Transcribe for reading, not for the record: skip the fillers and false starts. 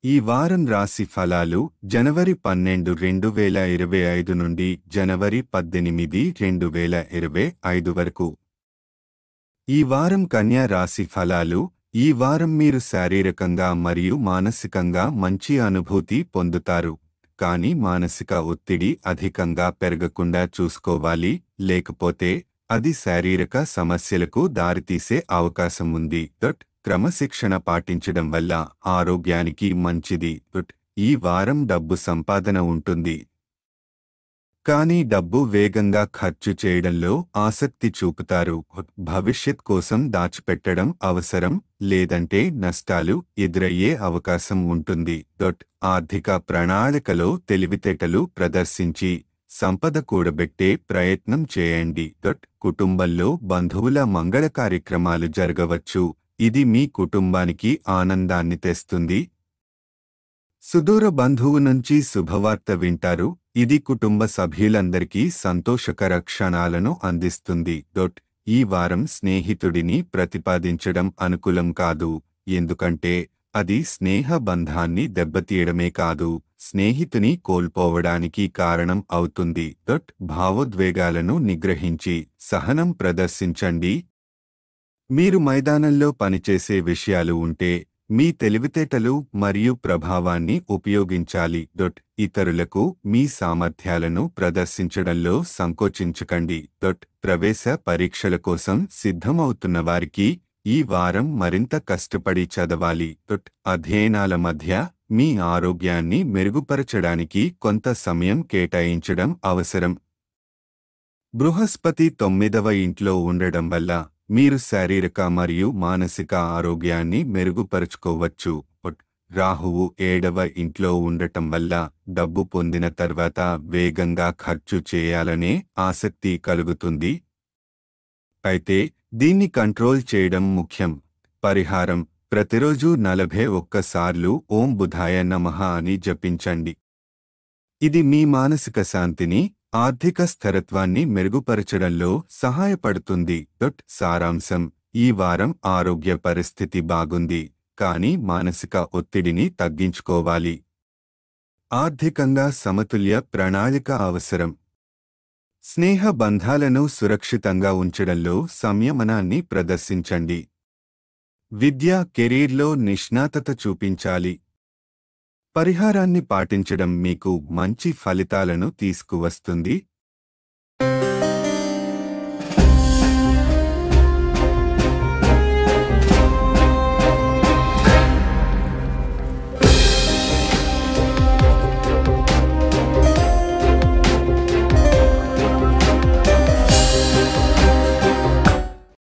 ఈ వారం రాశి ఫలాలు జనవరి 12, 2025 నుండి జనవరి 18, 2025 వరకు. ఈ వారం కన్యా రాశి ఫలాలు. ఈ వారం మీరు శారీరకంగా మరియు మానసికంగా మంచి అనుభూతి పొందుతారు. కానీ మానసిక ఒత్తిడి అధికంగా పెరగకుండా చూసుకోవాలి, లేకపోతే అది శారీరక సమస్యలకు దారితీసే అవకాశం ఉంది. క్రమశిక్షణ పాటించడం వల్ల ఆరోగ్యానికి మంచిది. ఈ వారం డబ్బు సంపాదన ఉంటుంది, కానీ డబ్బు వేగంగా ఖర్చు చేయడంలో ఆసక్తి చూపుతారు. భవిష్యత్ కోసం దాచిపెట్టడం అవసరం, లేదంటే నష్టాలు ఎదురయ్యే అవకాశం ఉంటుంది. ఆర్థిక ప్రణాళికలో తెలివితేటలు ప్రదర్శించి సంపద కూడబెట్టే ప్రయత్నం చేయండి. కుటుంబంలో బంధువుల మంగళ కార్యక్రమాలు జరగవచ్చు, ఇది మీ కుటుంబానికి ఆనందాన్ని తెస్తుంది. సుదూర బంధువు నుంచి శుభవార్త వింటారు, ఇది కుటుంబ సభ్యులందరికీ సంతోషకర క్షణాలను అందిస్తుంది. ఈ వారం స్నేహితుడిని ప్రతిపాదించడం అనుకూలం కాదు, ఎందుకంటే అది స్నేహ బంధాన్ని దెబ్బతీయడమే కాదు, స్నేహితుని కోల్పోవడానికి కారణం అవుతుంది. భావోద్వేగాలను నిగ్రహించి సహనం ప్రదర్శించండి. మీరు మైదానంలో పనిచేసే విషయాలు ఉంటే మీ తెలివితేటలు మరియు ప్రభావాన్ని ఉపయోగించాలి. ఇతరులకు మీ సామర్థ్యాలను ప్రదర్శించడంలో సంకోచించకండి. ప్రవేశ పరీక్షల కోసం సిద్ధమవుతున్న వారికి ఈ వారం మరింత కష్టపడి చదవాలి. అధ్యయనాల మధ్య మీ ఆరోగ్యాన్ని మెరుగుపరచడానికి కొంత సమయం కేటాయించడం అవసరం. బృహస్పతి 9వ ఇంట్లో ఉండడం వల్ల మీరు శారీరక మరియు మానసిక ఆరోగ్యాన్ని మెరుగుపరుచుకోవచ్చు. రాహువు 7వ ఇంట్లో ఉండటం వల్ల డబ్బు పొందిన తర్వాత వేగంగా ఖర్చు చేయాలనే ఆసక్తి కలుగుతుంది. అయితే దీన్ని కంట్రోల్ చేయడం ముఖ్యం. పరిహారం: ప్రతిరోజు 41 సార్లు ఓం బుధాయ నమః అని జపించండి. ఇది మీ మానసిక శాంతిని, ఆర్థిక స్థిరత్వాన్ని మెరుగుపరచడంలో సహాయపడుతుంది. సారాంశం: ఈ వారం ఆరోగ్య పరిస్థితి బాగుంది, కానీ మానసిక ఒత్తిడిని తగ్గించుకోవాలి. ఆర్థికంగా సమతుల్య ప్రణాళిక అవసరం. స్నేహ బంధాలను సురక్షితంగా ఉంచడంలో సంయమనాన్ని ప్రదర్శించండి. విద్య, కెరీర్లో నిష్ణాతత చూపించాలి. పరిహారాన్ని పాటించడం మీకు మంచి ఫలితాలను తీసుకువస్తుంది.